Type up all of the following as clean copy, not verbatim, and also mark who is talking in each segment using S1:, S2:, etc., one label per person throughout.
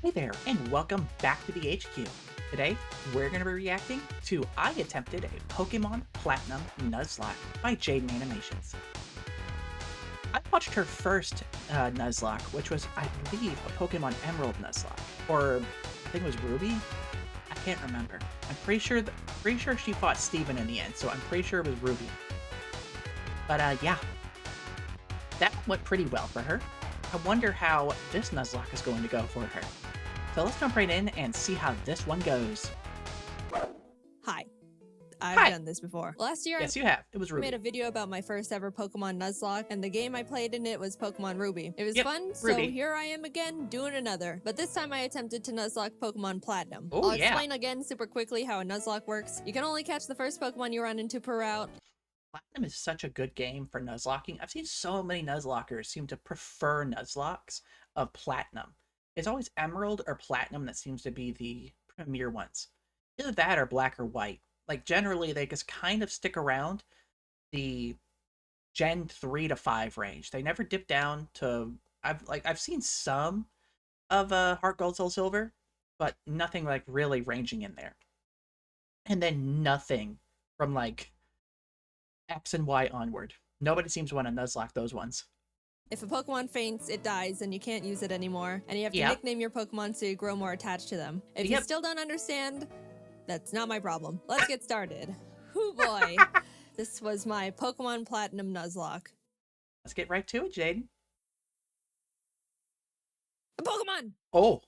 S1: Hey there, and welcome back to the HQ. Today, we're going to be reacting to I Attempted a Pokemon Platinum Nuzlocke by Jaiden Animations. I watched her first Nuzlocke, which was, I believe, a Pokemon Emerald Nuzlocke, or I think it was Ruby? I can't remember. I'm pretty sure she fought Steven in the end, so I'm pretty sure it was Ruby. But yeah, that went pretty well for her. I wonder how this Nuzlocke is going to go for her. So let's jump right in and see how this one goes.
S2: Hi. I've done this before. Last year,
S1: yes, you have. It was
S2: I
S1: Ruby.
S2: made a video about my first ever Pokemon Nuzlocke, and the game I played in it was Pokemon Ruby. It was fun, so here I am again, doing another. But this time I attempted to Nuzlocke Pokemon Platinum. I'll explain again super quickly how a Nuzlocke works. You can only catch the first Pokemon you run into per route.
S1: Platinum is such a good game for Nuzlocking. I've seen so many Nuzlockers seem to prefer Nuzlocks of Platinum. It's always Emerald or Platinum that seems to be the premier ones. Either that or Black or White. Like, generally, they just kind of stick around the Gen 3 to 5 range. They never dip down to... I've seen some of Heart Gold, Soul Silver, but nothing, like, really ranging in there. And then nothing from, like, X and Y onward. Nobody seems to want to Nuzlocke those ones.
S2: If a Pokemon faints, it dies, and you can't use it anymore. And you have to nickname your Pokemon so you grow more attached to them. If you still don't understand, that's not my problem. Let's get started. Hoo boy. This was my Pokemon Platinum Nuzlocke.
S1: Let's get right to it, Jaiden.
S2: A Pokemon!
S1: Oh.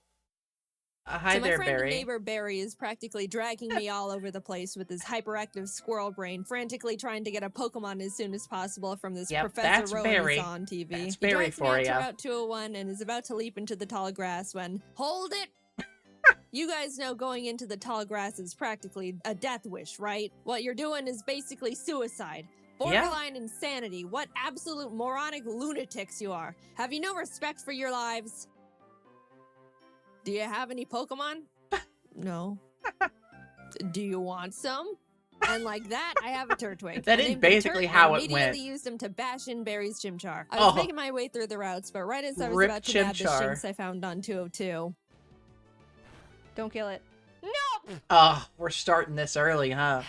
S1: Hi there,
S2: my friend
S1: Barry.
S2: and neighbor Barry is practically dragging me all over the place with his hyperactive squirrel brain, frantically trying to get a Pokemon as soon as possible from this Professor Rowan he saw on TV.
S1: That's
S2: he
S1: Barry
S2: drives
S1: for
S2: me
S1: you.
S2: out to Route 201 and is about to leap into the tall grass when, hold it! You guys know going into the tall grass is practically a death wish, right? What you're doing is basically suicide. Borderline insanity. What absolute moronic lunatics you are. Have you no respect for your lives? Do you have any Pokemon? No. Do you want some? And like that, I have a Turtwig.
S1: That is basically how it went.
S2: I immediately used him to bash in Barry's Chimchar. I was making my way through the routes, but right as I was about to nab the Shinx I found on 202. Don't kill it. No!
S1: We're starting this early, huh?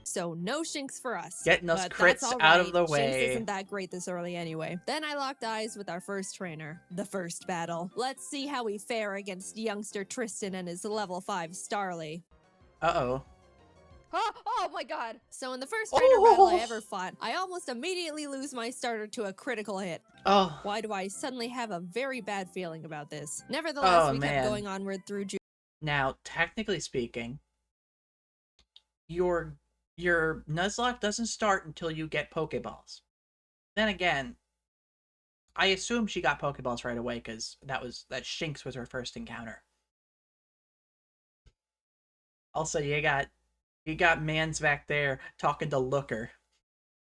S2: So no Shinx for us.
S1: Getting those crits out of the way.
S2: Shinx isn't that great this early anyway. Then I locked eyes with our first trainer. The first battle. Let's see how we fare against youngster Tristan and his level 5 Starly.
S1: Uh-oh.
S2: Oh my god! So in the first trainer battle I ever fought, I almost immediately lose my starter to a critical hit.
S1: Oh.
S2: Why do I suddenly have a very bad feeling about this? Nevertheless, we kept going onward through June.
S1: Now, technically speaking, your Nuzlocke doesn't start until you get Pokeballs. Then again, I assume she got Pokeballs right away because that Shinx was her first encounter. Also, you got Mans back there talking to Looker.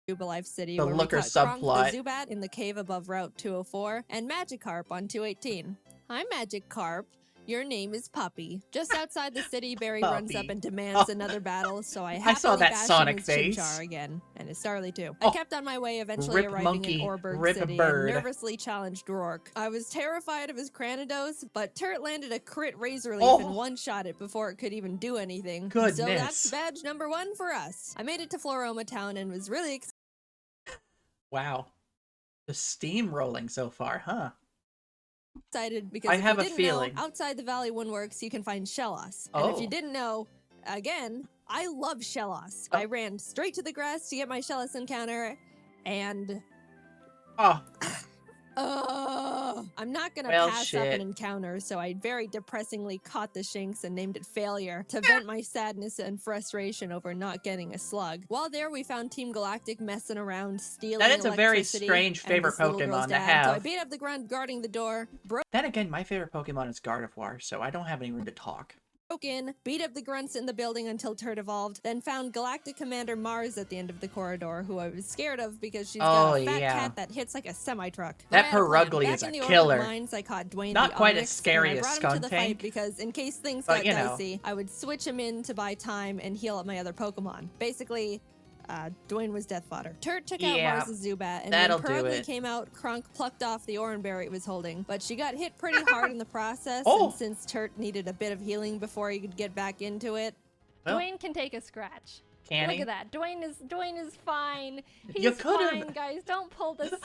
S2: Jubilife City,
S1: the
S2: where
S1: Looker
S2: we caught
S1: subplot.
S2: The Zubat in the cave above Route 204, and Magikarp on 218. Hi, Magikarp. Your name is Puppy. Just outside the city, Barry runs up and demands another battle, so I
S1: saw that
S2: bashed
S1: Sonic
S2: his
S1: face.
S2: Chimchar again, and his Starly too. I kept on my way, eventually arriving in Orberg City, and nervously challenged Rourke. I was terrified of his Cranidos, but Turt landed a crit Razor Leaf and one-shot it before it could even do anything.
S1: Goodness.
S2: So that's badge number 1 for us. I made it to Floroma Town and was really excited.
S1: Wow. The steamrolling so far, huh?
S2: Excited because
S1: I have a feeling
S2: outside the Valley Windworks you can find Shellos. And if you didn't know, again, I love Shellos. I ran straight to the grass to get my Shellos encounter, and I'm not gonna pass up an encounter, so I very depressingly caught the Shinx and named it Failure to vent my sadness and frustration over not getting a slug. While there, we found Team Galactic messing around, stealing
S1: That is a very strange favorite Pokemon to have.
S2: So I beat up the grunt guarding the door.
S1: Then again, my favorite Pokemon is Gardevoir, so I don't have any room to talk.
S2: Broke in, beat up the grunts in the building until Turt evolved, then found Galactic Commander Mars at the end of the corridor, who I was scared of because she's got a fat cat that hits like a semi-truck.
S1: That Perugly is a killer.
S2: Mines, I caught Dwayne
S1: Not
S2: the
S1: quite
S2: Onyx,
S1: as scary
S2: and
S1: as
S2: I brought him to the
S1: Skuntank,
S2: fight because in case things got dicey, I would switch him in to buy time and heal up my other Pokemon. Basically, Dwayne was death fodder. Turt took out
S1: Yeah,
S2: Mars's Zubat, and
S1: that'll
S2: when
S1: do
S2: Perugly
S1: it.
S2: came out, Kronk plucked off the Oranberry it was holding. But she got hit pretty hard in the process,
S1: Oh.
S2: and since Turt needed a bit of healing before he could get back into it,
S1: Well,
S3: Dwayne can take a scratch.
S1: can
S3: Look
S1: he?
S3: at that. Dwayne is fine.
S1: You
S3: He's
S1: could've-
S3: fine, guys. Don't pull the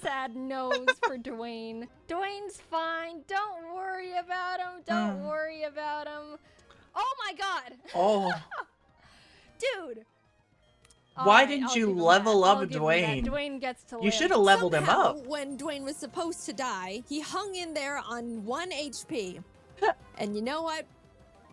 S3: sad nose for Dwayne. Dwayne's fine. Don't worry about him. Don't worry about him. Oh my god.
S1: Oh.
S3: Dude.
S1: Why
S3: Alright,
S1: didn't
S3: I'll
S1: you
S3: give him
S1: level
S3: that.
S1: up
S3: I'll give him that.
S1: Dwayne?
S3: Dwayne gets to live.
S1: You should have leveled him
S2: somehow,
S1: up.
S2: when Dwayne was supposed to die, he hung in there on 1 HP. And you know what?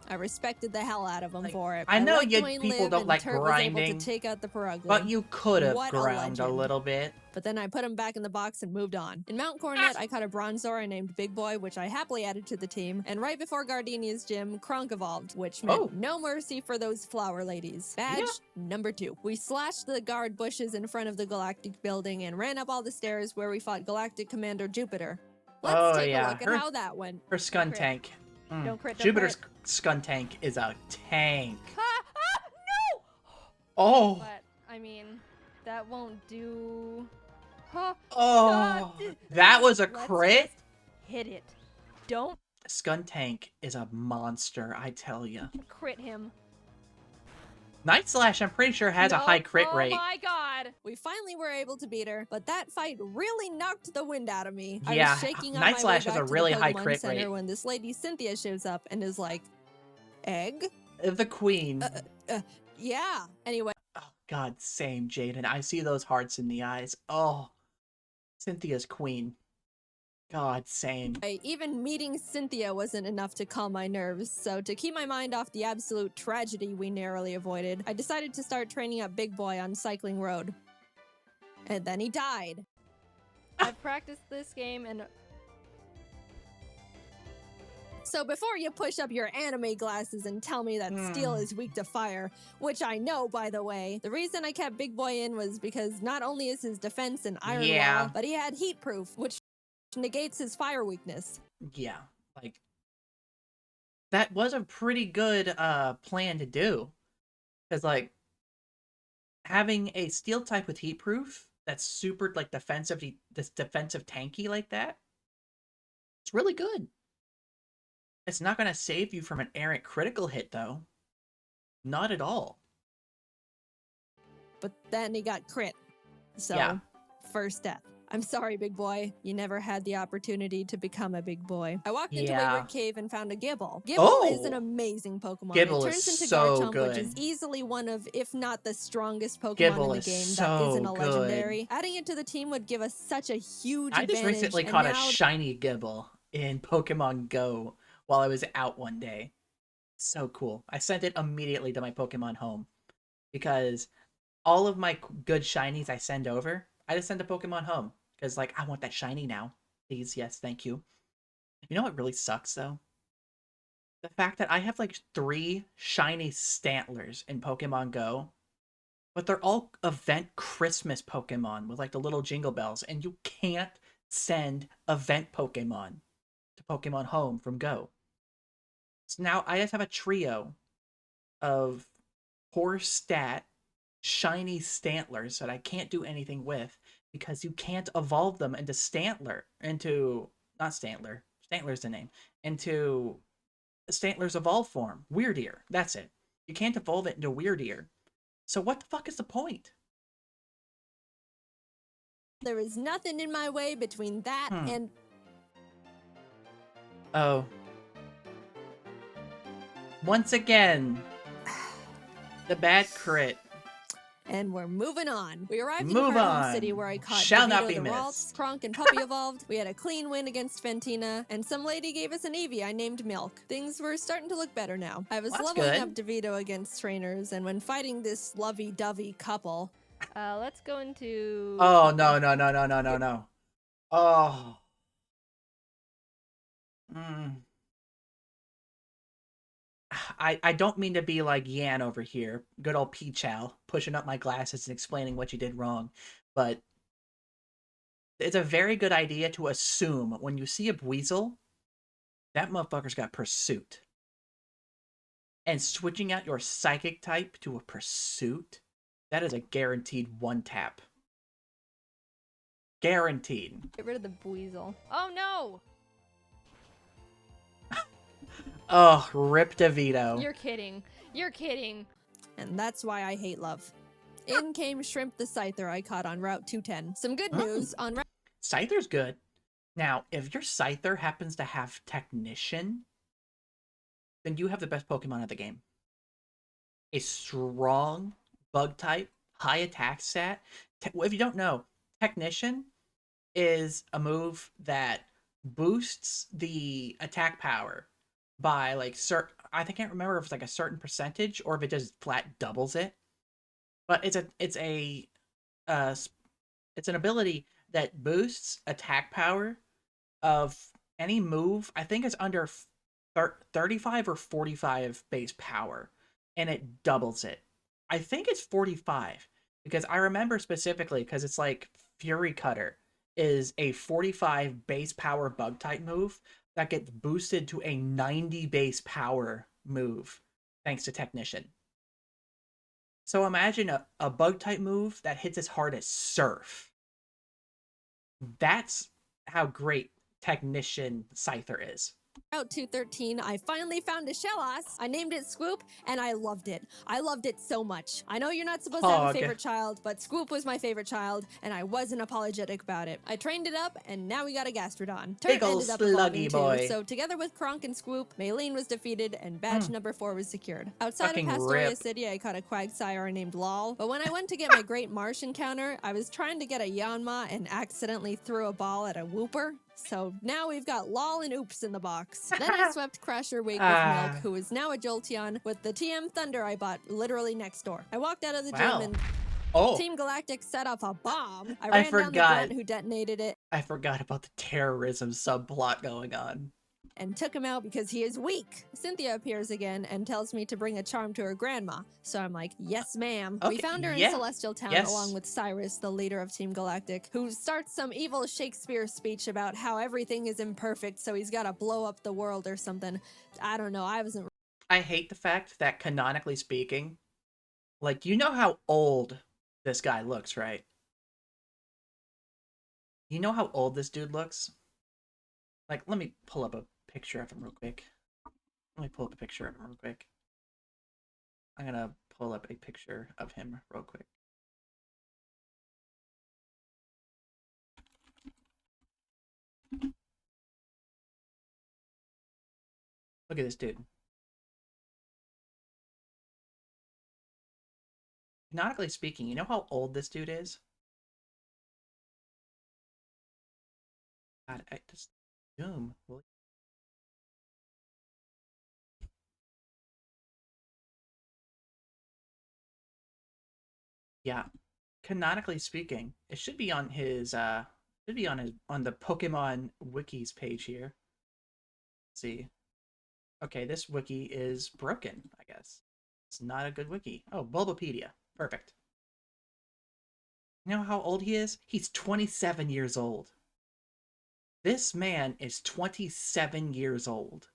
S2: I respected the hell out of him for it.
S1: I know
S2: let
S1: you
S2: Dwayne
S1: people
S2: live,
S1: don't
S2: and
S1: like
S2: Turt was able
S1: grinding,
S2: to take out the Perugly.
S1: But you could have
S2: What a
S1: ground a
S2: legend.
S1: little bit.
S2: But then I put him back in the box and moved on. In Mount Coronet, I caught a Bronzor named Big Boy, which I happily added to the team. And right before Gardenia's gym, Kronk evolved, which meant no mercy for those flower ladies. Badge number 2. We slashed the guard bushes in front of the Galactic building and ran up all the stairs where we fought Galactic Commander Jupiter. Let's take a look at how that went.
S1: Her Skun
S3: Crit.
S1: tank.
S3: Don't crit, don't
S1: Jupiter's
S3: crit.
S1: Skun tank is a tank.
S3: No!
S1: Oh.
S3: But, I mean, that won't do... Huh?
S1: Oh. That was a
S3: Let's
S1: crit?
S3: just hit it. Don't
S1: Skun tank is a monster, I tell ya.
S3: crit him.
S1: Night Slash, I'm pretty sure, has a high crit rate.
S3: Oh my god.
S2: We finally were able to beat her, but that fight really knocked the wind out of me. I
S1: Yeah,
S2: was shaking on
S1: Night
S2: my
S1: Slash
S2: way
S1: has
S2: back
S1: a
S2: to
S1: really
S2: the
S1: high
S2: Pokemon
S1: crit
S2: Center
S1: rate.
S2: when this lady Cynthia shows up and is like, egg?
S1: The queen.
S2: Yeah. Anyway.
S1: Oh, God, same, Jaiden. I see those hearts in the eyes. Oh, Cynthia's queen. God, same.
S2: Even meeting Cynthia wasn't enough to calm my nerves, so to keep my mind off the absolute tragedy we narrowly avoided, I decided to start training up Big Boy on Cycling Road. And then he died.
S3: I've practiced this game and
S2: So before you push up your anime glasses and tell me that steel is weak to fire, which I know, by the way, the reason I kept Big Boy in was because not only is his defense an iron wall, but he had heat proof, which negates his fire weakness.
S1: Yeah, like, that was a pretty good plan to do. Because, like, having a steel type with heat proof that's super, like, defensive tanky like that, it's really good. It's not going to save you from an errant critical hit, though. Not at all.
S2: But then he got crit. So,
S1: Yeah.
S2: first death. I'm sorry, Big Boy. You never had the opportunity to become a big boy. I walked into
S1: Yeah.
S2: Wayward Cave and found a Gibble. Gibble is an
S1: Oh!
S2: amazing Pokemon.
S1: Gibble
S2: it turns
S1: is
S2: into
S1: so
S2: Garchomp, which is
S1: good.
S2: easily one of, if not the strongest Pokemon
S1: Gibble
S2: in the
S1: is
S2: game that
S1: so
S2: isn't a
S1: good.
S2: legendary. Adding it to the team would give us such a huge
S1: I just
S2: advantage.
S1: recently
S2: and
S1: caught a
S2: now
S1: shiny Gibble in Pokemon Go while I was out one day. So cool. I sent it immediately to my Pokemon home because all of my good shinies I send over, I just send to Pokemon home because, like, I want that shiny now. Please, yes, thank you. You know what really sucks, though? The fact that I have, like, 3 shiny Stantlers in Pokemon Go, but they're all event Christmas Pokemon with, like, the little jingle bells, and you can't send event Pokemon to Pokemon Home from Go. So now I just have a trio of poor stat, shiny Stantlers that I can't do anything with because you can't evolve them into Stantler's the name, into Stantler's evolved form. Weirdeer, that's it. You can't evolve it into Weirdeer. So what the fuck is the point?
S2: there is nothing in my way between that and...
S1: Oh. Once again, the bad crit.
S2: And we're moving on. We arrived
S1: Move
S2: in Cardamom
S1: on.
S2: City where I caught
S1: Shall not
S2: DeVito
S1: be
S2: the
S1: missed.
S2: Ralts, Kronk and Puppy evolved. We had a clean win against Fantina, and some lady gave us an Eevee I named Milk. Things were starting to look better now. I was
S1: Well, that's
S2: leveling
S1: good.
S2: up DeVito against trainers, and when fighting this lovey-dovey couple,
S3: let's go into
S1: Oh, no. Oh. I don't mean to be like Yan over here, good old Peachow, pushing up my glasses and explaining what you did wrong, but it's a very good idea to assume when you see a Weasel, that motherfucker's got Pursuit. And switching out your Psychic type to a Pursuit That is a guaranteed one tap. Guaranteed.
S3: Get rid of the Buizel. Oh no!
S1: Oh, rip DeVito.
S3: You're kidding. You're kidding.
S2: And that's why I hate love. In came Shrimp the Scyther I caught on Route 210. Some good news on
S1: Scyther's good. Now, if your Scyther happens to have Technician, then you have the best Pokemon of the game. A strong bug type, high attack stat. If you don't know, Technician is a move that boosts the attack power by like I can't remember if it's like a certain percentage or if it just flat doubles it. But it's an ability that boosts attack power of any move. I think it's under 35 or 45 base power, and it doubles it. I think it's 45 because I remember specifically because it's like Fury Cutter is a 45 base power bug type move that gets boosted to a 90 base power move thanks to Technician. So imagine a bug type move that hits as hard as Surf. That's how great Technician Scyther is.
S2: Route 213, I finally found a Shellos. I named it Swoop, and I loved it. I loved it so much. I know you're not supposed to have a favorite child, but Swoop was my favorite child, and I wasn't apologetic about it. I trained it up, and now we got a Gastrodon.
S1: Big ol' sluggy boy.
S2: So together with Kronk and Swoop, Maylene was defeated, and badge number 4 was secured. Outside
S1: Fucking
S2: of Pastoria
S1: rip.
S2: City, I caught a Quagsire named Lol, but when I went to get my Great Marsh encounter, I was trying to get a Yanma and accidentally threw a ball at a Wooper. So now we've got Lol and Oops in the box. Then I swept Crasher Wake with Milk, who is now a Jolteon, with the TM Thunder I bought literally next door. I walked out of the gym and Team Galactic set off a bomb. I ran down the grunt who detonated it.
S1: I forgot about the terrorism subplot going on.
S2: And took him out because he is weak. Cynthia appears again and tells me to bring a charm to her grandma. So I'm like, yes, ma'am.
S1: Okay,
S2: We found her in Celestial Town along with Cyrus, the leader of Team Galactic, who starts some evil Shakespeare speech about how everything is imperfect, so he's got to blow up the world or something. I don't know.
S1: I hate the fact that canonically speaking, like, you know how old this guy looks, right? You know how old this dude looks? Like, let me pull up a picture of him real quick. I'm gonna pull up a picture of him real quick. Look at this dude. Canonically speaking, you know how old this dude is? God, I just zoom. Yeah, canonically speaking, it should be on his on the Pokemon wikis page here. Let's see. Okay, this wiki is broken, I guess. It's not a good wiki. Oh, Bulbapedia. Perfect. You know how old he is? He's 27 years old. This man is 27 years old.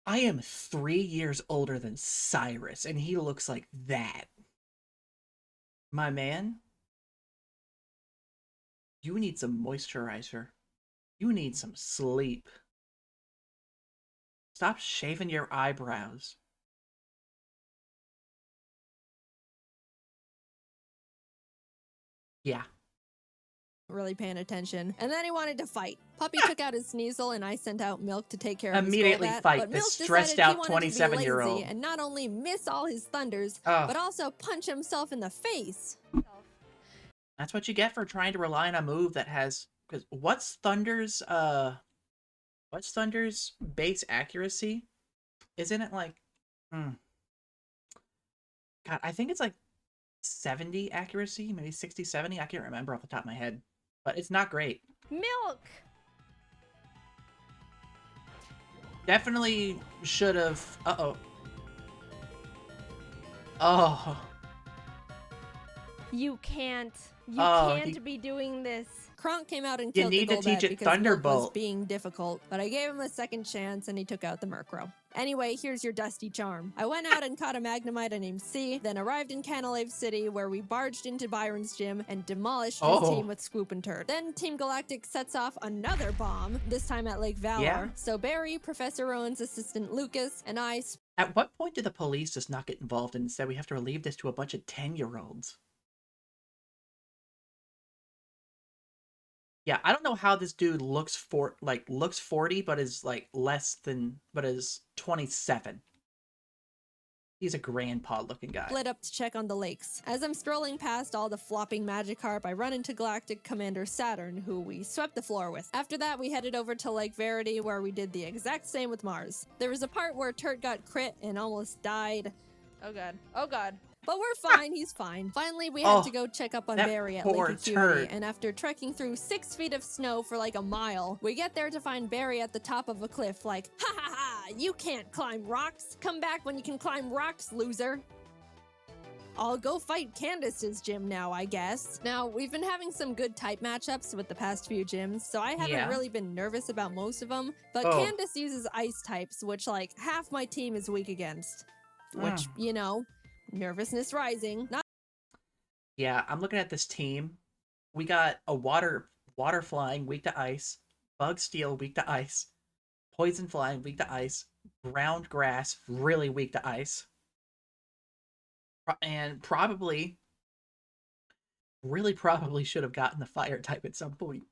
S1: I am 3 years older than Cyrus, and he looks like that. My man, you need some moisturizer. You need some sleep. Stop shaving your eyebrows. Yeah.
S2: Really paying attention. And then he wanted to fight. Puppy took out his Sneasel, and I sent out Milk to take care of his
S1: Immediately
S2: Golbat,
S1: fight
S2: but
S1: this
S2: Milk
S1: stressed
S2: decided
S1: out
S2: he wanted to be
S1: 27-year-old.
S2: lazy and not only miss all his thunders, but also punch himself in the face.
S1: That's what you get for trying to rely on a move that has... Because what's Thunder's base accuracy? Isn't it like... God, I think it's like 70 accuracy, maybe 60, 70. I can't remember off the top of my head. But it's not great.
S3: Milk!
S1: Definitely should have... Uh-oh. Oh.
S3: You can't be doing this.
S2: Kronk came out and
S1: You
S2: killed
S1: need
S2: the
S1: to teach
S2: Golbat
S1: it
S2: because Milk was
S1: Thunderbolt.
S2: being difficult, but I gave him a second chance and he took out the Murkrow. Anyway, here's your dusty charm. I went out and caught a Magnemite named C, then arrived in Canalave City where we barged into Byron's gym and demolished his team with Swoop and Turd. Then Team Galactic sets off another bomb, this time at Lake Valor.
S1: Yeah.
S2: So Barry, Professor Rowan's assistant Lucas, and I...
S1: At what point did the police just not get involved and instead we have to relieve this to a bunch of 10-year-olds? Yeah, I don't know how this dude looks 40, but is like but is 27. He's a grandpa looking guy.
S2: Split up to check on the lakes. As I'm strolling past all the flopping Magikarp, I run into Galactic Commander Saturn, who we swept the floor with. After that, we headed over to Lake Verity, where we did the exact same with Mars. There was a part where Turt got crit and almost died. Oh god. Oh god. But we're fine, he's fine. Finally, we had to go check up on Barry at Lake Acuity, and after trekking through 6 feet of snow for like a mile, we get there to find Barry at the top of a cliff like, ha ha ha, you can't climb rocks. Come back when you can climb rocks, loser. I'll go fight Candace's gym now, I guess. Now, we've been having some good type matchups with the past few gyms, so I haven't really been nervous about most of them, but Candace uses ice types, which like half my team is weak against. Which, you know, nervousness rising.
S1: Yeah, I'm looking at this team. We got a water flying, weak to ice. Bug steel, weak to ice. Poison flying, weak to ice. Ground grass, really weak to ice. And really probably should have gotten the fire type at some point.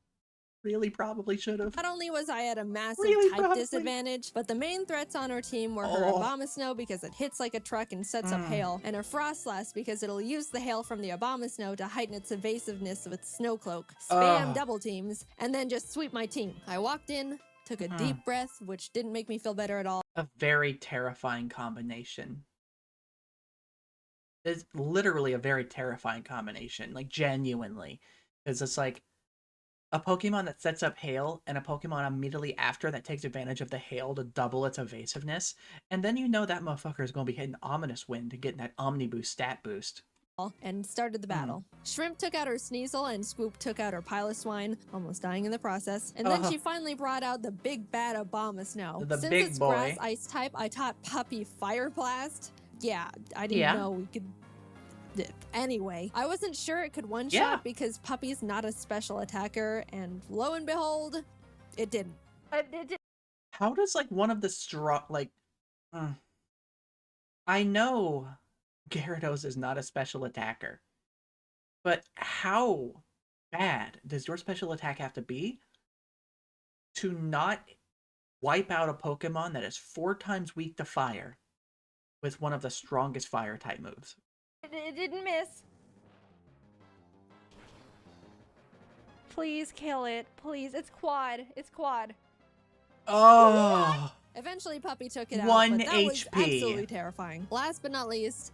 S1: Really probably should have.
S2: Not only was I at a massive type disadvantage, but the main threats on our team were her Abomasnow because it hits like a truck and sets up hail, and her Frostlass because it'll use the hail from the Abomasnow to heighten its evasiveness with Snow Cloak, spam double teams, and then just sweep my team. I walked in, took a deep breath, which didn't make me feel better at all.
S1: A very terrifying combination. It's literally a very terrifying combination, like genuinely. Because it's like a Pokemon that sets up hail and a Pokemon immediately after that takes advantage of the hail to double its evasiveness. And then you know that motherfucker is going to be hitting Ominous Wind to get that Omniboost stat boost.
S2: And started the battle. Shrimp took out her Sneasel and Swoop took out her Piloswine, almost dying in the process. And then she finally brought out the big bad Abomasnow.
S1: The
S2: Since
S1: big
S2: it's
S1: boy.
S2: grass ice type, I taught Puppy Fire Blast. Yeah, I didn't know we could... Anyway, I wasn't sure it could one-shot because Puppy's not a special attacker, and lo and behold, it didn't.
S1: How does, like, one of the I know Gyarados is not a special attacker, but how bad does your special attack have to be to not wipe out a Pokemon that is 4 times weak to fire with one of the strongest fire-type moves?
S3: It didn't miss. Please kill it. Please. It's quad. It's quad.
S1: Oh!
S2: Eventually, Puppy took it out,
S1: 1
S2: but that was
S1: HP.
S2: absolutely terrifying. Last but not least,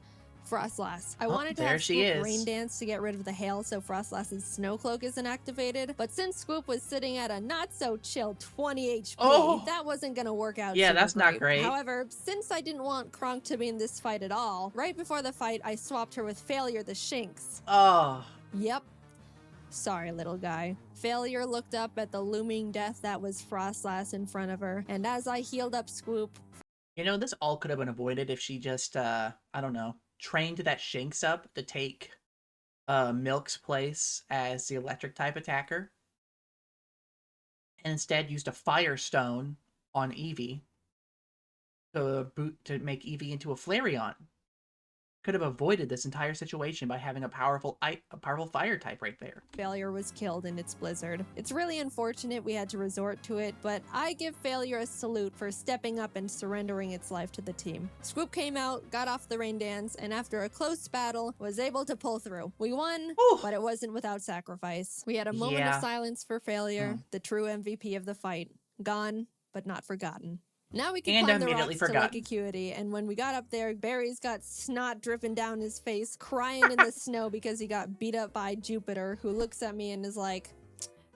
S2: Frostlass. I wanted to have Swoop Rain Dance to get rid of the hail so Frostlass's Snow Cloak isn't activated, but since Swoop was sitting at a not-so-chill 20 HP, that wasn't gonna work out
S1: that's not great.
S2: However, since I didn't want Kronk to be in this fight at all, right before the fight, I swapped her with Failure the Shinx. Yep. Sorry, little guy. Failure looked up at the looming death that was Frostlass in front of her, and as I healed up Swoop...
S1: You know, this all could have been avoided if she just, I don't know, trained that Shinx up to take Milk's place as the electric type attacker, and instead used a Firestone on Eevee to make Eevee into a Flareon. Could have avoided this entire situation by having a powerful fire type right there.
S2: Failure was killed in its blizzard. It's really unfortunate we had to resort to it, but I give Failure a salute for stepping up and surrendering its life to the team. Swoop came out, got off the Rain Dance, and after a close battle, was able to pull through. We won, but it wasn't without sacrifice. We had a moment of silence for Failure, the true MVP of the fight. Gone, but not forgotten. Now we can climb the rocks to Lake Acuity, and when we got up there, Barry's got snot dripping down his face, crying in the snow because he got beat up by Jupiter, who looks at me and is like,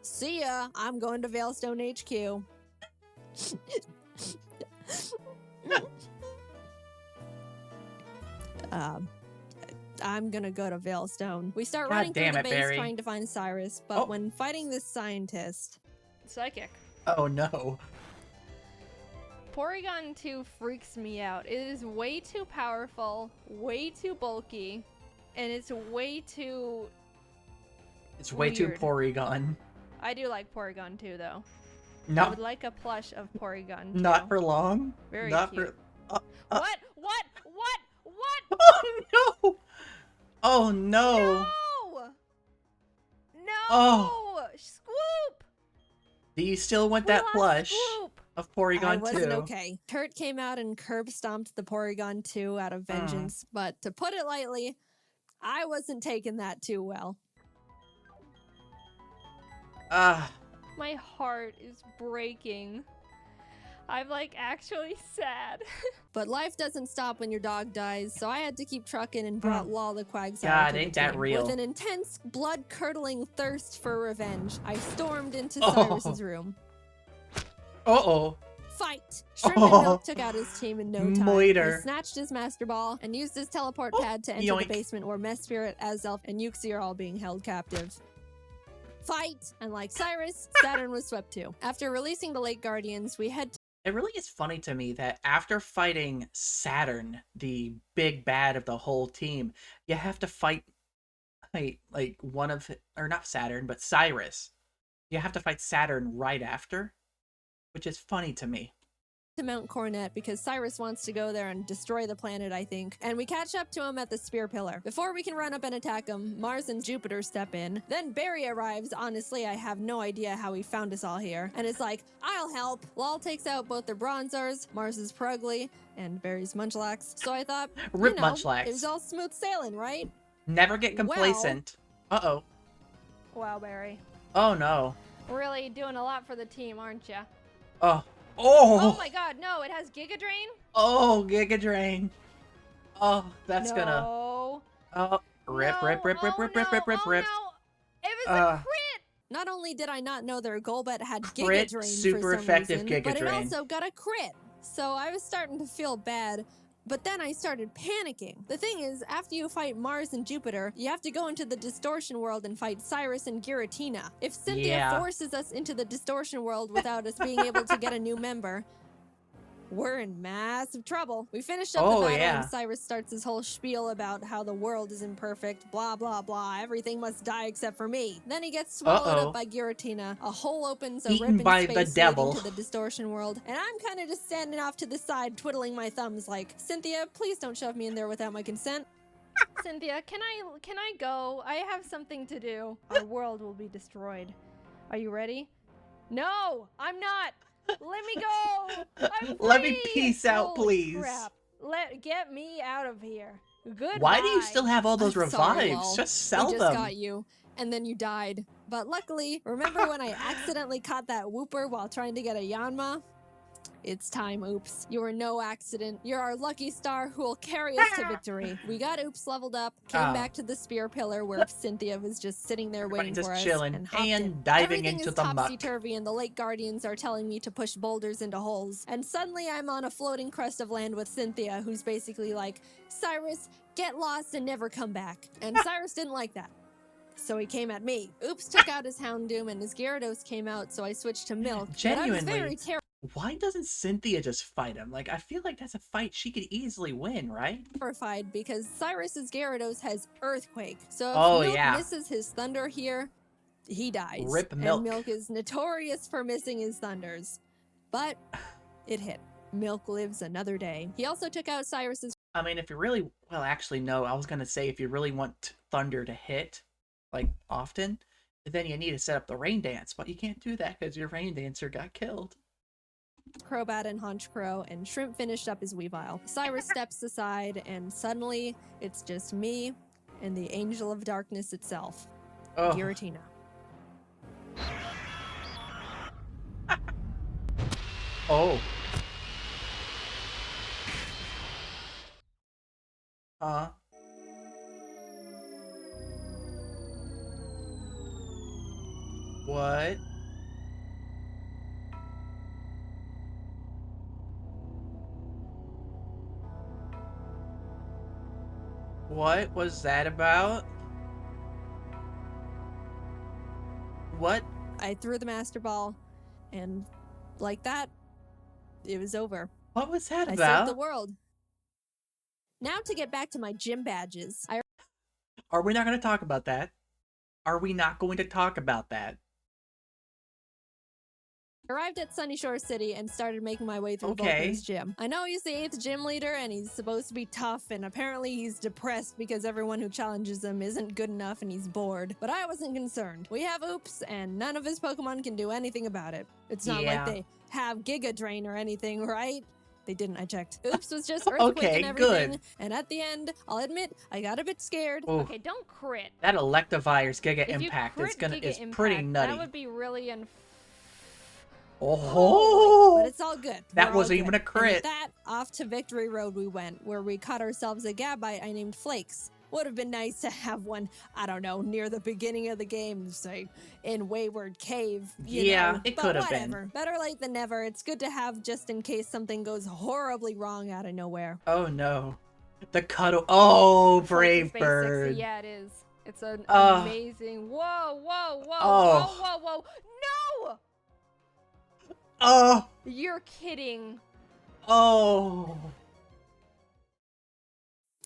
S2: "See ya, I'm going to Veilstone HQ." I'm gonna go to Veilstone. We start
S1: God
S2: running through
S1: damn
S2: the
S1: it,
S2: base
S1: Barry.
S2: trying to find Cyrus, but
S1: Oh.
S2: when fighting this scientist...
S3: Psychic.
S1: Oh no.
S3: Porygon 2 freaks me out. It is way too powerful, way too bulky, and it's way too
S1: It's way too
S3: weird.
S1: Porygon.
S3: I do like Porygon 2 though. I
S1: Not,
S3: would like a plush of Porygon 2.
S1: not for long.
S3: Very
S1: not
S3: cute.
S1: For...
S3: What?
S1: Oh no! Oh no!
S3: No! No!
S1: Oh.
S3: Scoop!
S1: Do you still want
S3: We
S1: that
S3: lost
S1: plush
S3: Scoop!
S1: of
S2: I
S1: Porygon
S2: wasn't
S1: 2?
S2: okay. Kurt came out and curb stomped the Porygon 2 out of vengeance, but to put it lightly, I wasn't taking that too well.
S1: Ah,
S3: My heart is breaking. I'm like actually sad.
S2: But life doesn't stop when your dog dies, so I had to keep trucking and brought Law the Quagsire
S1: God,
S2: to the
S1: ain't that
S2: team.
S1: real.
S2: With an intense, blood-curdling thirst for revenge, I stormed into
S1: Oh.
S2: Cyrus's room.
S1: uh-oh.
S2: Fight! Shrimp and Milk took out his team in no time.
S1: Moiter.
S2: He snatched his Master Ball and used his teleport
S1: Oh,
S2: pad to enter
S1: yoink.
S2: the basement where Mesprit, Azelf, and Yuxi are all being held captive. Fight! And like Cyrus, Saturn was swept too. After releasing the Lake Guardians, we head
S1: It really is funny to me that after fighting Saturn, the big bad of the whole team, you have to fight like one of, or not Saturn, but Cyrus. You have to fight Saturn right after, which is funny to me.
S2: to Mount Coronet because Cyrus wants to go there and destroy the planet, I think. And we catch up to him at the Spear Pillar. Before we can run up and attack him, Mars and Jupiter step in. Then Barry arrives. Honestly, I have no idea how he found us all here. And it's like, I'll help. Lal takes out both their Bronzors, Mars's Prugly, and Barry's Munchlax. So I thought,
S1: Rip
S2: you know,
S1: Munchlax.
S2: it was all smooth sailing, right?
S1: Never get complacent. Uh-oh.
S3: Wow, Barry.
S1: Oh, no.
S3: Really doing a lot for the team, aren't you?
S1: Oh.
S3: Oh
S1: Oh!
S3: my god, no, it has Giga Drain?
S1: Oh, Giga Drain. Oh, that's
S3: no.
S1: gonna... Oh, rip,
S3: No.
S1: rip, rip, rip,
S3: Oh,
S1: rip, rip,
S3: no.
S1: rip, rip,
S3: Oh,
S1: rip.
S3: no. It was a crit!
S2: Not only did I not know their Golbat had
S1: Crit,
S2: Giga Drain
S1: super
S2: for some
S1: effective
S2: reason,
S1: Giga
S2: but
S1: Drain.
S2: it also got a crit. So I was starting to feel bad, but then I started panicking. The thing is, after you fight Mars and Jupiter, you have to go into the Distortion World and fight Cyrus and Giratina. If Cynthia
S1: Yeah.
S2: forces us into the Distortion World without us being able to get a new member, we're in massive trouble. We finished up
S1: Oh,
S2: the battle
S1: yeah.
S2: and Cyrus starts his whole spiel about how the world is imperfect, blah, blah, blah. Everything must die except for me. Then he gets swallowed
S1: Uh-oh.
S2: up by Giratina. A hole opens, a
S1: Eaten
S2: rip in
S1: by
S2: space
S1: the
S2: leading
S1: devil.
S2: to the distortion world. And I'm kind of just standing off to the side, twiddling my thumbs like, Cynthia, please don't shove me in there without my consent.
S3: Cynthia, can I go? I have something to do. Our world will be destroyed. Are you ready? No, I'm not. Let me go. I'm
S1: Let me
S3: free!
S1: peace out,
S3: Holy
S1: please.
S3: Crap. Get me out of here. Goodbye.
S1: Why do you still have all those
S2: I'm sorry,
S1: revives?
S2: Lol.
S1: Just sell
S2: We just
S1: them.
S2: got you, and then you died. But luckily, remember when I accidentally caught that Wooper while trying to get a Yanma? It's time, Oops. You were no accident. You're our lucky star who will carry us to victory. We got Oops leveled up, came
S1: Oh.
S2: back to the Spear Pillar where Cynthia was just sitting there waiting
S1: Just
S2: for us
S1: chilling
S2: and hopped
S1: and
S2: in.
S1: diving
S2: Everything
S1: into
S2: is
S1: the muck.
S2: topsy-turvy and the Lake Guardians are telling me to push boulders into holes. And suddenly I'm on a floating crest of land with Cynthia, who's basically like, Cyrus, get lost and never come back. And Cyrus didn't like that. So he came at me. Oops took out his Houndoom and his Gyarados came out, so I switched to Milk. But I was very
S1: Genuinely. Why doesn't Cynthia just fight him? Like, I feel like that's a fight she could easily win, right?
S2: terrified because Cyrus's Gyarados has Earthquake. So if
S1: Oh,
S2: Milk
S1: yeah.
S2: misses his Thunder here, he dies.
S1: Rip Milk.
S2: And Milk is notorious for missing his Thunders. But it hit. Milk lives another day. He also took out Cyrus's
S1: I mean, if you really... Well, actually, no. I was going to say, if you really want Thunder to hit, like, often, then you need to set up the Rain Dance. But you can't do that because your Rain Dancer got killed.
S2: Crobat and Honchkrow, and Shrimp finished up his Weavile. Cyrus steps aside, and suddenly it's just me and the Angel of Darkness itself,
S1: Oh.
S2: Giratina.
S1: Oh. Huh? What? What was that about? What?
S2: I threw the Master Ball, and like that, it was over.
S1: What was that
S2: I saved
S1: about?
S2: the world. Now to get back to my gym badges. I
S1: Are we not going to talk about that? Are we not going to talk about that?
S2: arrived at Sunny Shore City and started making my way through
S1: Okay.
S2: Volker's gym. I know he's the 8th gym leader and he's supposed to be tough, and apparently he's depressed because everyone who challenges him isn't good enough and he's bored. But I wasn't concerned. We have Oops, and none of his Pokemon can do anything about it. It's not like they have Giga Drain or anything, right? They didn't, I checked. Oops was just Earthquake
S1: Okay,
S2: and everything.
S1: good.
S2: And at the end, I'll admit, I got a bit scared.
S1: Ooh,
S3: Okay, don't crit.
S1: that Electivire's Giga
S3: If you
S1: Impact
S3: crit
S1: is
S3: Giga
S1: pretty
S3: Impact,
S1: nutty.
S3: That would be really
S1: Oh,
S2: But it's all good.
S1: that
S2: We're all
S1: wasn't even
S2: good.
S1: a crit.
S2: And with that, off to Victory Road we went, where we caught ourselves a Gabite I named Flakes. Would have been nice to have one, I don't know, near the beginning of the game, say, in Wayward Cave. You know.
S1: It
S2: But
S1: could have been.
S2: whatever. Better late than never. It's good to have just in case something goes horribly wrong out of nowhere.
S1: Oh no, the cuddle. Oh,
S3: Brave
S1: Brave Bird.
S3: Yeah, it is. It's an
S1: Oh.
S3: amazing. Whoa, whoa, whoa,
S1: Oh.
S3: whoa, whoa, whoa! No!
S1: Oh,
S3: You're kidding.
S1: oh.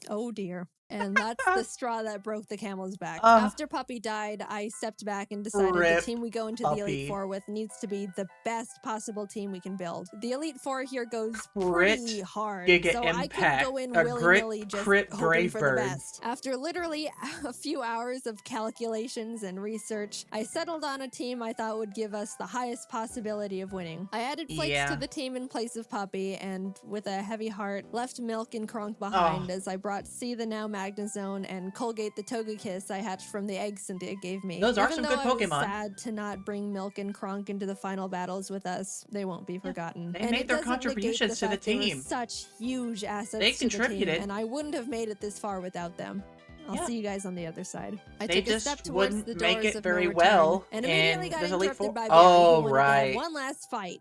S2: Oh dear. And that's the straw that broke the camel's back.
S1: Ah.
S2: After Puppy died, I stepped back and decided
S1: Rip
S2: the team we go into the
S1: Puppy.
S2: Elite Four with needs to be the best possible team we can build. The Elite Four here goes
S1: Crit
S2: pretty hard,
S1: Giga
S2: so I couldn't go in
S1: Impact.
S2: willy-nilly just
S1: Crit
S2: hoping
S1: Brave
S2: for
S1: Bird.
S2: the best. After literally a few hours of calculations and research, I settled on a team I thought would give us the highest possibility of winning. I added Flakes to the team in place of Puppy, and with a heavy heart, left Milk and Kronk behind as I brought C the now Magnezone and Colgate the Togekiss I hatched from the eggs Cynthia gave me.
S1: Those are
S2: Even
S1: some
S2: though
S1: good
S2: I was
S1: Pokemon.
S2: sad to not bring Milk and Kronk into the final battles with us, they won't be forgotten.
S1: They
S2: And
S1: made
S2: it
S1: their
S2: doesn't negate
S1: contributions to the
S2: fact they were
S1: team.
S2: such huge assets
S1: They
S2: to the team,
S1: contributed.
S2: and I wouldn't have made it this far without them. I'll
S1: Yeah.
S2: see you guys on the other side. I
S1: They
S2: took a step
S1: just
S2: towards
S1: wouldn't
S2: the
S1: make
S2: doors
S1: it
S2: of
S1: very
S2: no return,
S1: well
S2: and immediately
S1: in
S2: got
S1: this Elite
S2: interrupted
S1: Four.
S2: by Barry,
S1: Oh,
S2: who wanted to
S1: right.
S2: have one last fight.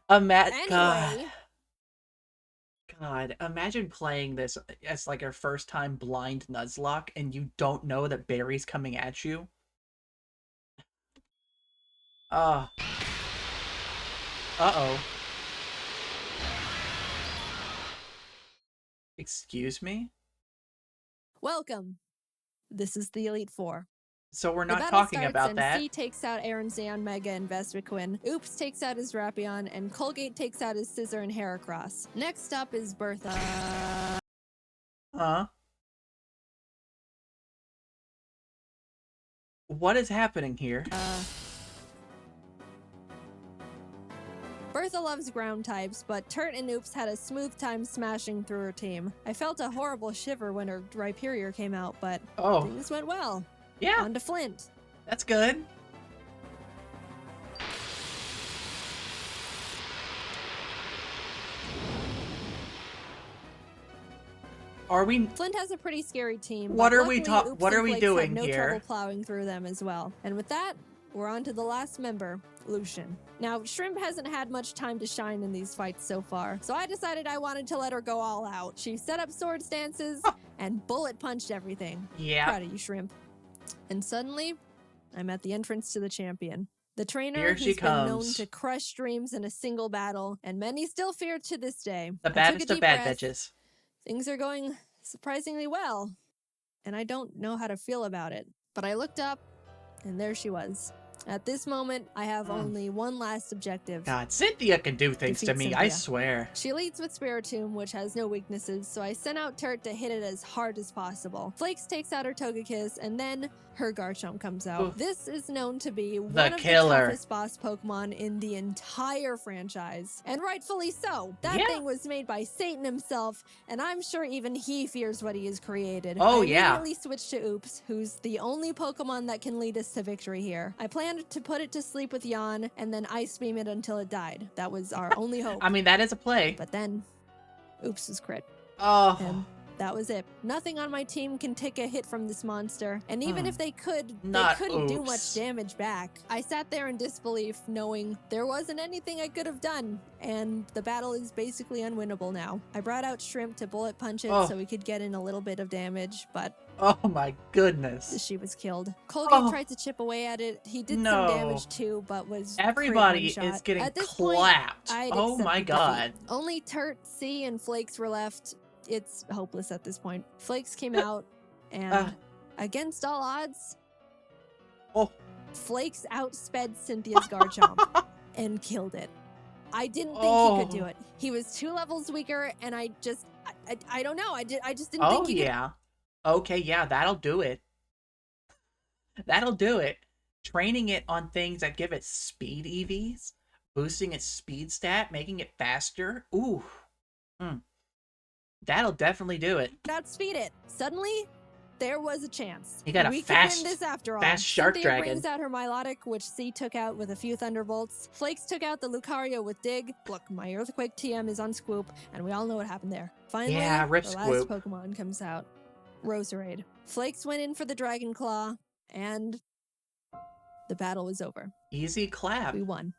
S1: God.
S2: Anyway,
S1: God, imagine playing this as like your first time blind Nuzlocke and you don't know that Barry's coming at you. Uh-oh. Excuse me?
S2: welcome. This is the Elite Four.
S1: So we're
S2: The
S1: not
S2: battle
S1: talking
S2: starts
S1: about
S2: and
S1: that.
S2: C takes out Aaron Zeon Mega and Vespiquen. Oops takes out his Rapion, and Colgate takes out his Scissor and Heracross. Next up is Bertha.
S1: Huh? What is happening here?
S2: Bertha loves ground types, but Turt and Oops had a smooth time smashing through her team. I felt a horrible shiver when her Rhyperior came out, but
S1: Oh,
S2: things went well.
S1: yeah,
S2: On to Flint.
S1: that's good. Are we...
S2: Flint has a pretty scary team.
S1: What
S2: but
S1: are we
S2: luckily, Oops
S1: what
S2: and
S1: are we
S2: Flakes
S1: doing
S2: had no
S1: here?
S2: trouble plowing through them as well. And with that, we're on to the last member, Lucian. Now, Shrimp hasn't had much time to shine in these fights so far, so I decided I wanted to let her go all out. She set up sword stances and bullet punched everything.
S1: Yeah,
S2: Proud of you, Shrimp. And suddenly, I'm at the entrance to the champion. The trainer
S1: Here
S2: who's
S1: she
S2: been known
S1: comes.
S2: to crush dreams in a single battle, and many still fear to this day.
S1: the
S2: I took a
S1: baddest of
S2: deep
S1: bad
S2: breath.
S1: bitches.
S2: Things are going surprisingly well, and I don't know how to feel about it. But I looked up, and there she was. At this moment, I have only one last objective.
S1: God, Cynthia can do things to
S2: Defeat
S1: me, I
S2: Cynthia.
S1: swear.
S2: She leads with Spiritomb, which has no weaknesses, so I sent out Turt to hit it as hard as possible. Flakes takes out her Togekiss, and then her Garchomp comes out.
S1: Oof.
S2: This is known to be one of
S1: killer.
S2: the toughest boss Pokemon in the entire franchise. And rightfully so. That
S1: Yeah.
S2: thing was made by Satan himself, and I'm sure even he fears what he has created.
S1: Oh,
S2: I
S1: yeah.
S2: immediately switched to Oops, who's the only Pokemon that can lead us to victory here. I planned to put it to sleep with Yawn, and then Ice Beam it until it died. That was our only hope.
S1: I mean, that is a play.
S2: But then, Oops was crit.
S1: Oh,
S2: And That was it. Nothing on my team can take a hit from this monster, and even if they could, they
S1: Not
S2: couldn't do
S1: oops.
S2: much damage back. I sat there in disbelief, knowing there wasn't anything I could have done, and the battle is basically unwinnable now. I brought out Shrimp to bullet punch it so we could get in a little bit of damage, but
S1: oh my goodness.
S2: she was killed. Colgate
S1: Oh.
S2: tried to chip away at it. He did
S1: No.
S2: some damage too, but was
S1: Everybody
S2: crit one
S1: is
S2: shot.
S1: getting
S2: At this point,
S1: clapped.
S2: I'd
S1: Oh my
S2: accepted
S1: god.
S2: defeat. Only Turt, C, and Flakes were left. It's hopeless at this point. Flakes came out, and against all odds, Flakes outsped Cynthia's Garchomp and killed it. I didn't think he could do it. He was 2 levels weaker, and I don't know. I just didn't think he could.
S1: Yeah. Okay, yeah, that'll do it. That'll do it. Training it on things that give it speed EVs, boosting its speed stat, making it faster. Ooh. That'll definitely do it.
S2: Outspeed it. Suddenly, there was a chance.
S1: You got a
S2: we
S1: fast,
S2: could win this after all.
S1: fast shark
S2: Cynthia
S1: dragon.
S2: brings out her Milotic, which C took out with a few Thunderbolts. Flakes took out the Lucario with Dig. Look, my Earthquake TM is on Squoop, and we all know what happened there. Finally,
S1: Yeah, rip
S2: the
S1: Squoop.
S2: last Pokemon comes out. Roserade. Flakes went in for the Dragon Claw, and the battle was over.
S1: Easy clap.
S2: We won.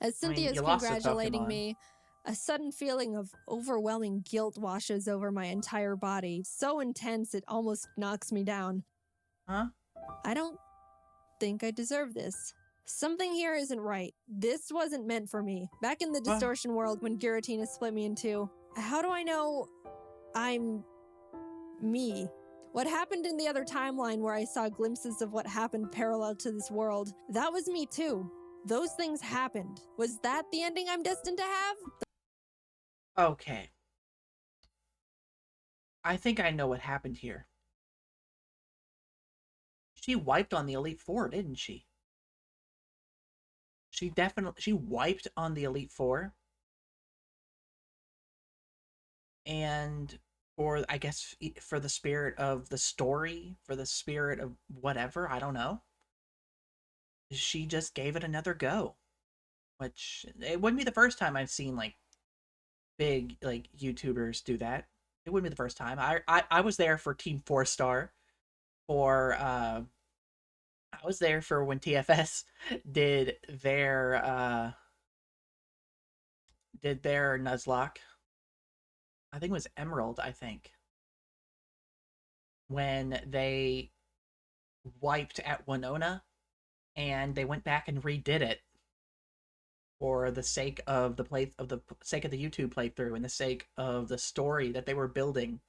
S2: As
S1: I mean,
S2: Cynthia's
S1: you lost a
S2: congratulating
S1: Pokemon.
S2: me, a sudden feeling of overwhelming guilt washes over my entire body, so intense it almost knocks me down.
S1: Huh?
S2: I don't think I deserve this. Something here isn't right. This wasn't meant for me. Back in the distortion world when Giratina split me in two, how do I know I'm me? What happened in the other timeline where I saw glimpses of what happened parallel to this world, that was me too. Those things happened. Was that the ending I'm destined to have?
S1: Okay. I think I know what happened here. She wiped on the Elite Four, didn't she? She wiped on the Elite Four. And for, I guess, for the spirit of the story, for the spirit of whatever, I don't know. She just gave it another go. Which, it wouldn't be the first time I've seen, like, big, like, YouTubers do that. It wouldn't be the first time. I was there for Team 4-Star. I was there for when TFS did their Nuzlocke. I think it was Emerald, I think. When they wiped at Winona and they went back and redid it for the sake of the sake of the YouTube playthrough and the sake of the story that they were building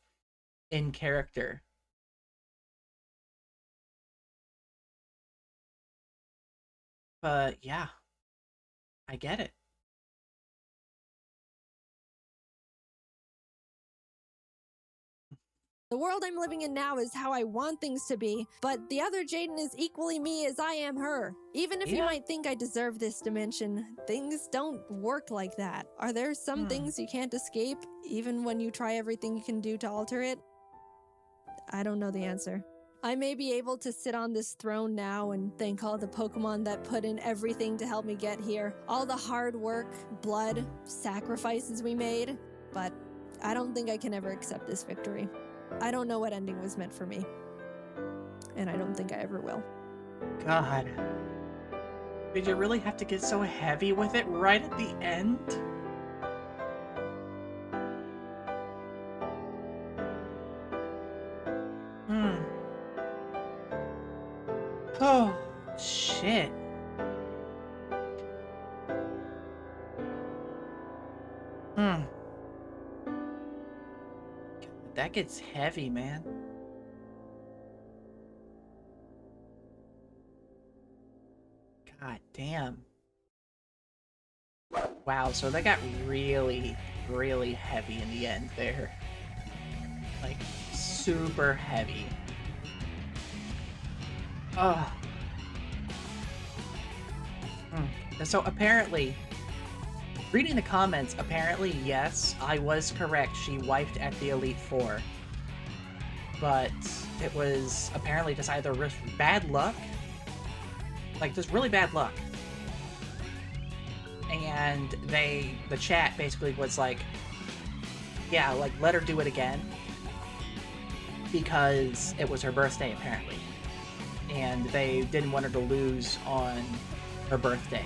S1: in character. But yeah, I get it.
S2: The world I'm living in now is how I want things to be, but the other Jaiden is equally me as I am her. Even if you might think I deserve this dimension, things don't work like that. Are there some things you can't escape, even when you try everything you can do to alter it? I don't know the answer. I may be able to sit on this throne now and thank all the Pokemon that put in everything to help me get here. All the hard work, blood, sacrifices we made, but I don't think I can ever accept this victory. I don't know what ending was meant for me. And I don't think I ever will.
S1: God. Did you really have to get so heavy with it right at the end? Oh, shit. That gets heavy, man. God damn. Wow, so that got really, really heavy in the end there. Like, super heavy. Ugh. So apparently, reading the comments, apparently, yes, I was correct. She wiped at the Elite Four. But it was apparently just either bad luck, like just really bad luck. And the chat basically was like, yeah, like, let her do it again. because it was her birthday apparently, and they didn't want her to lose on her birthday.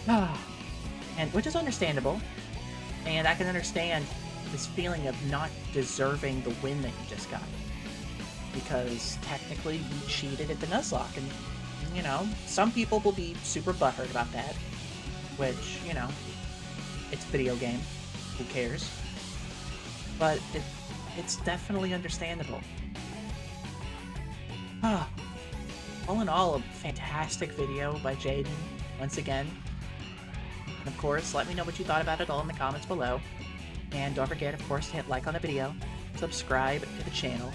S1: And which is understandable, and I can understand this feeling of not deserving the win that you just got, because technically you cheated at the Nuzlocke, and you know, some people will be super butthurt about that, which, you know, it's a video game, who cares? But it's definitely understandable. All in all, a fantastic video by Jaiden, once again. And of course, let me know what you thought about it all in the comments below. And don't forget, of course, to hit like on the video, subscribe to the channel,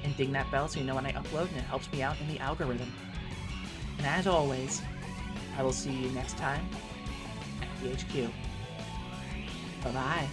S1: and ding that bell so you know when I upload, and it helps me out in the algorithm. And as always, I will see you next time at the HQ. Bye-bye.